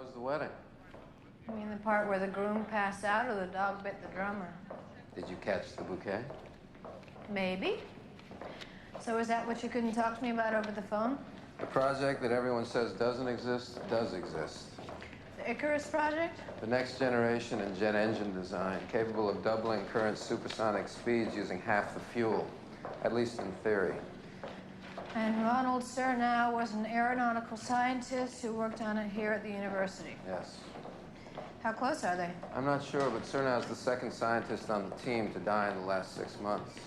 How was the wedding? You mean the part where the groom passed out or the dog bit the drummer? Did you catch the bouquet? Maybe. So is that what you couldn't talk to me about over the phone? The project that everyone says doesn't exist, does exist. The Icarus project? The next generation in jet engine design, capable of doubling current supersonic speeds using half the fuel, at least in theory. And Ronald Cernow was an aeronautical scientist who worked on it here at the university. Yes. How close are they? I'm not sure, but Cernow's the second scientist on the team to die in the last 6 months.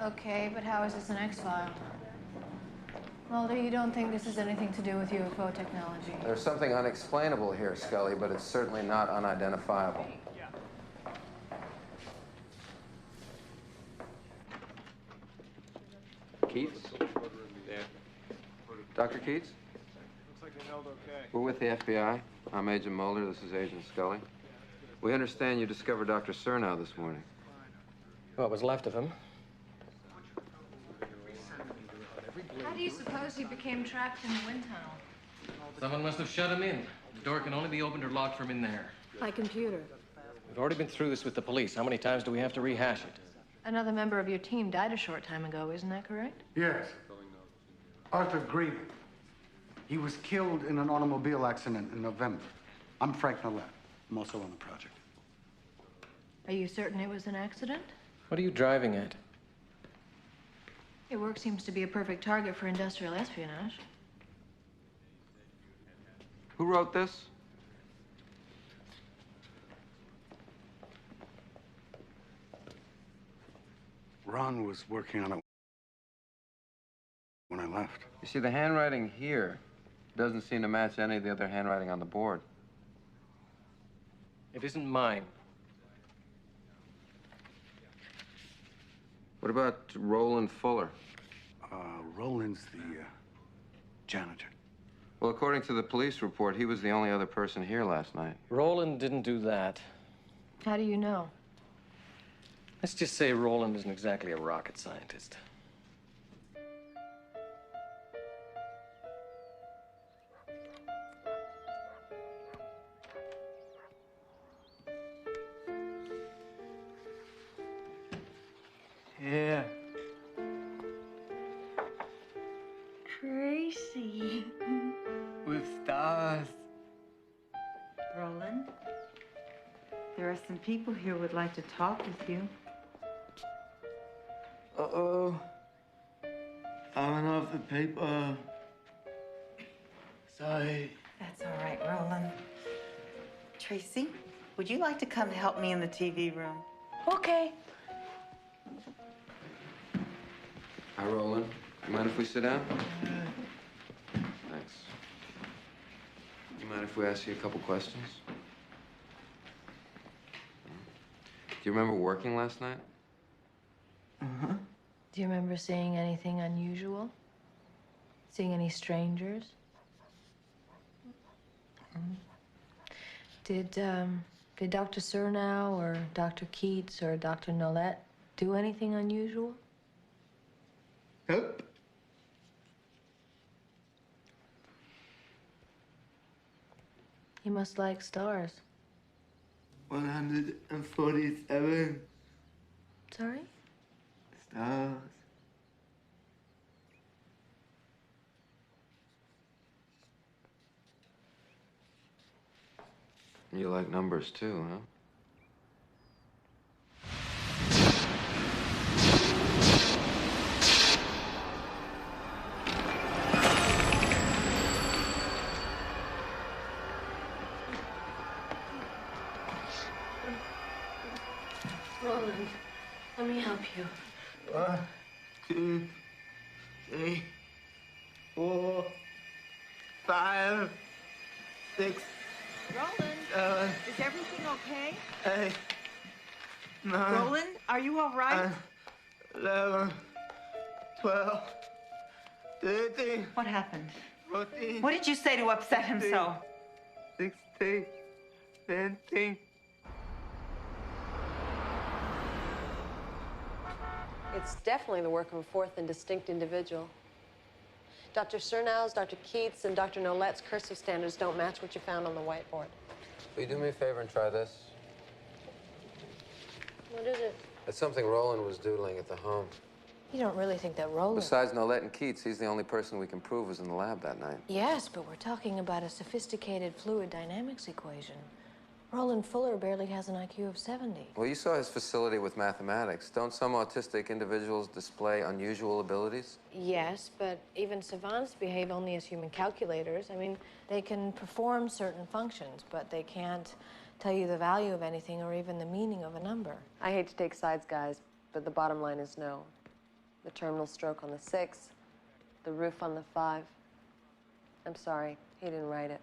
Okay, but how is this an X-file? Mulder, you don't think this has anything to do with UFO technology? There's something unexplainable here, Scully, but it's certainly not unidentifiable. Keats? Dr. Keats? Looks like they held okay. We're with the FBI. I'm Agent Mulder. This is Agent Scully. We understand you discovered Dr. Cernow this morning. What was left of him? How do you suppose he became trapped in the wind tunnel? Someone must have shut him in. The door can only be opened or locked from in there. By computer. We've already been through this with the police. How many times do we have to rehash it? Another member of your team died a short time ago, isn't that correct? Yes. Arthur Green. He was killed in an automobile accident in November. I'm Frank Nolet. I'm also on the project. Are you certain it was an accident? What are you driving at? Your work seems to be a perfect target for industrial espionage. Who wrote this? Ron was working on it when I left. You see, the handwriting here doesn't seem to match any of the other handwriting on the board. It isn't mine. What about Roland Fuller? Roland's the janitor. Well, according to the police report, he was the only other person here last night. Roland didn't do that. How do you know? Let's just say Roland isn't exactly a rocket scientist. Yeah. Tracy. With stars. Roland, there are some people here who would like to talk with you. Uh-oh. Falling off the paper. Sorry. That's all right, Roland. Tracy, would you like to come help me in the TV room? Okay. Hi, Roland. You mind if we sit down? Thanks. You mind if we ask you a couple questions? Do you remember working last night? Uh-huh. Do you remember seeing anything unusual? Seeing any strangers? Did Dr. Cernow or Dr. Keats or Dr. Nolet do anything unusual? Nope. You must like stars. 147 Sorry? stars. You like numbers too, huh? Roland, let me help you. 1, 2, 3, 4, 5, 6, Roland, 7, is everything okay? 8, 9, Roland, are you all right? 11, 12, 13, What happened? 14, What did you say to upset him so? 16, 17. It's definitely the work of a fourth and distinct individual. Dr. Cernow's, Dr. Keats, and Dr. Nolet's cursive standards don't match what you found on the whiteboard. Will you do me a favor and try this? What is it? It's something Roland was doodling at the home. You don't really think that Roland... Besides Nolette and Keats, he's the only person we can prove was in the lab that night. Yes, but we're talking about a sophisticated fluid dynamics equation. Roland Fuller barely has an IQ of 70. Well, you saw his facility with mathematics. Don't some autistic individuals display unusual abilities? Yes, but even savants behave only as human calculators. I mean, they can perform certain functions, but they can't tell you the value of anything or even the meaning of a number. I hate to take sides, guys, but the bottom line is no. The terminal stroke on the 6, the roof on the 5. I'm sorry, he didn't write it.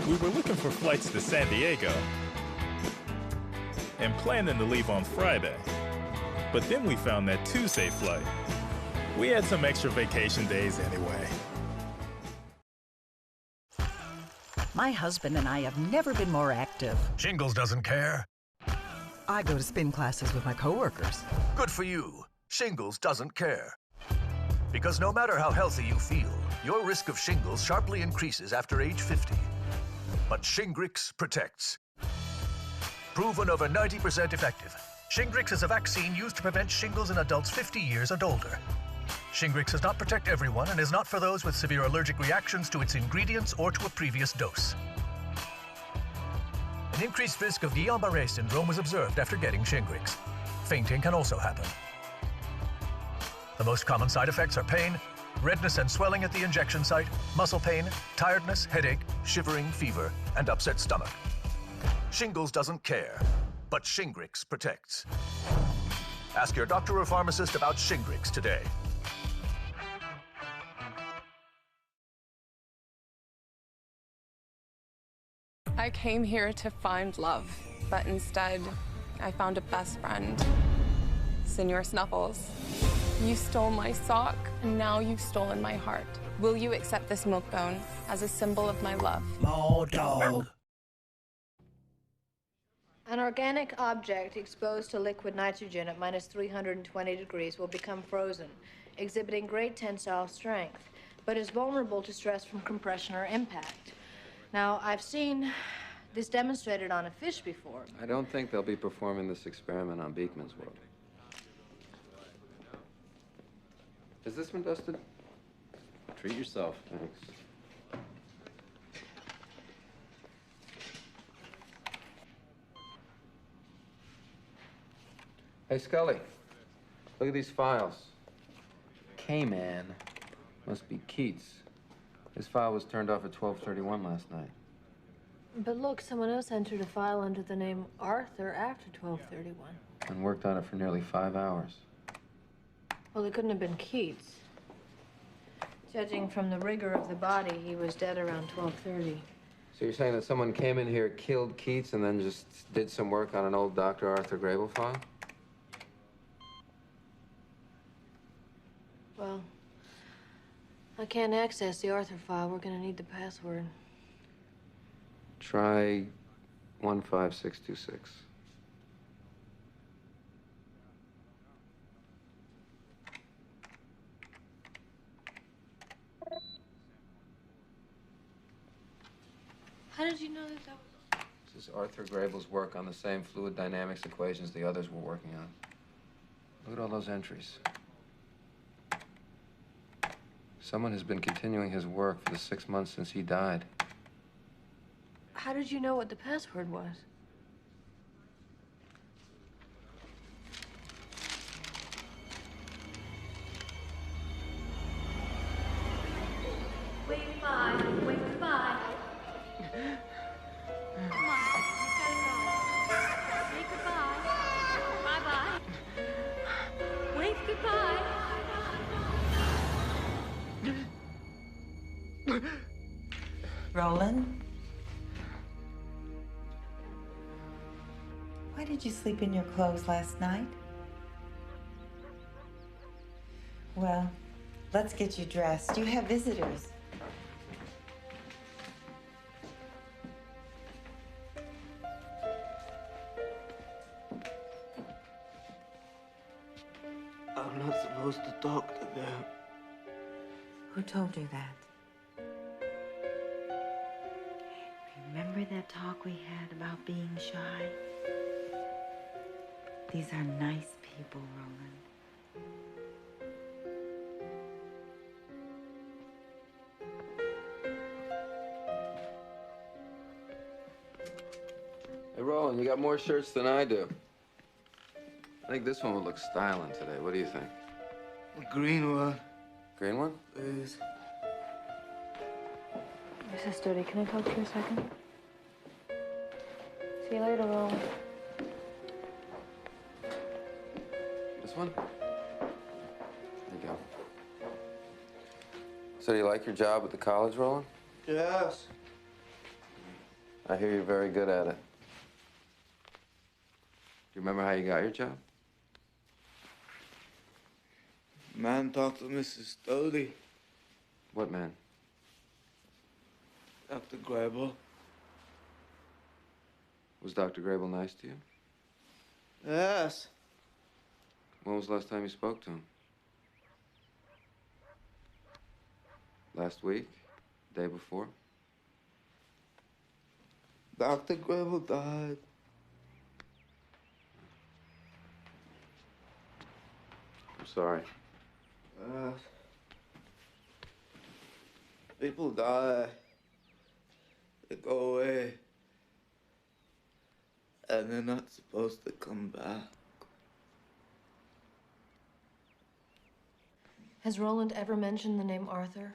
We were looking for flights to San Diego and planning to leave on Friday. But then we found that Tuesday flight. We had some extra vacation days anyway. My husband and I have never been more active. Shingles doesn't care. I go to spin classes with my coworkers. Good for you. Shingles doesn't care. Because no matter how healthy you feel, your risk of shingles sharply increases after age 50. But Shingrix protects. Proven over 90% effective. Shingrix is a vaccine used to prevent shingles in adults 50 years and older. Shingrix does not protect everyone and is not for those with severe allergic reactions to its ingredients or to a previous dose. An increased risk of Guillain-Barré syndrome was observed after getting Shingrix. Fainting can also happen. The most common side effects are pain, redness and swelling at the injection site, muscle pain, tiredness, headache, shivering, fever, and upset stomach. Shingles doesn't care, but Shingrix protects. Ask your doctor or pharmacist about Shingrix today. I came here to find love, but instead, I found a best friend, Senor Snuffles. You stole my sock, and now you've stolen my heart. Will you accept this milk bone as a symbol of my love? More dog. An organic object exposed to liquid nitrogen at minus 320 degrees will become frozen, exhibiting great tensile strength, but is vulnerable to stress from compression or impact. Now, I've seen this demonstrated on a fish before. I don't think they'll be performing this experiment on Beekman's world. Has this been dusted? Treat yourself. Thanks. Hey, Scully. Look at these files. K-Man must be Keats. His file was turned off at 12:31 last night. But look, someone else entered a file under the name Arthur after 12:31. And worked on it for nearly 5 hours. Well, it couldn't have been Keats. Judging from the rigor of the body, he was dead around 12:30. So you're saying that someone came in here, killed Keats, and then just did some work on an old Dr. Arthur Grable file? Well, I can't access the Arthur file. We're gonna need the password. Try 15626. How did you know that that was... This is Arthur Grable's work on the same fluid dynamics equations the others were working on. Look at all those entries. Someone has been continuing his work for the 6 months since he died. How did you know what the password was? Wait goodbye. Wait goodbye. Come on, you gotta go. Say goodbye. Bye-bye. Wave goodbye. Roland? Why did you sleep in your clothes last night? Well, let's get you dressed. You have visitors. I'm not supposed to talk to them. Who told you that? Remember that talk we had about being shy? These are nice people, Roland. Hey, Roland, you got more shirts than I do. I think this one would look styling today. What do you think? The green one, Green one? please. Mrs. Stody, can I talk to you a second? See you later, Roland. This one? There you go. So do you like your job at the college, Roland? Yes. I hear you're very good at it. Do you remember how you got your job? Man talked to Mrs. Stody. What man? Dr. Grable. Was Dr. Grable nice to you? Yes. When was the last time you spoke to him? Last week? Day before? Dr. Grable died. I'm sorry. Yes. People die. They go away. And they're not supposed to come back. Has Roland ever mentioned the name Arthur?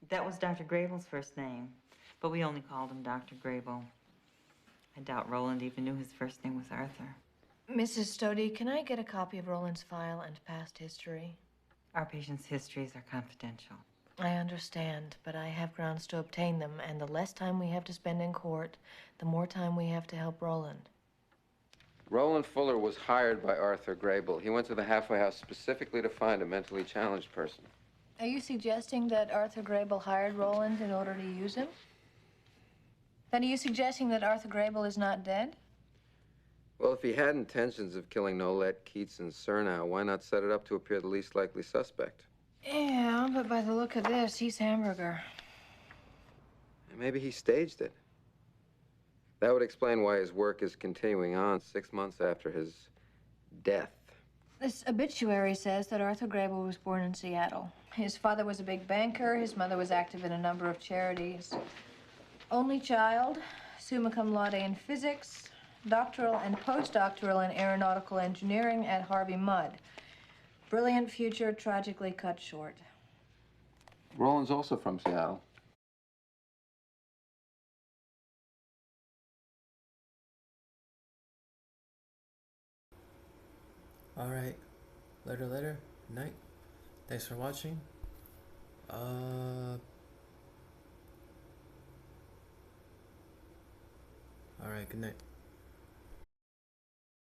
That was Dr. Grable's first name, but we only called him Dr. Grable. I doubt Roland even knew his first name was Arthur. Mrs. Stody, can I get a copy of Roland's file and past history? Our patients' histories are confidential. I understand, but I have grounds to obtain them, and the less time we have to spend in court, the more time we have to help Roland. Roland Fuller was hired by Arthur Grable. He went to the halfway house specifically to find a mentally challenged person. Are you suggesting that Arthur Grable hired Roland in order to use him? Then are you suggesting that Arthur Grable is not dead? Well, if he had intentions of killing Nolette, Keats, and Cernow, why not set it up to appear the least likely suspect? Yeah, but by the look of this, he's Hamburger. And maybe he staged it. That would explain why his work is continuing on 6 months after his death. This obituary says that Arthur Grable was born in Seattle. His father was a big banker. His mother was active in a number of charities. Only child, summa cum laude in physics, doctoral and postdoctoral in aeronautical engineering at Harvey Mudd. Brilliant future, tragically cut short. Roland's also from Seattle. Alright, later, night. Thanks for watching. Alright, good night.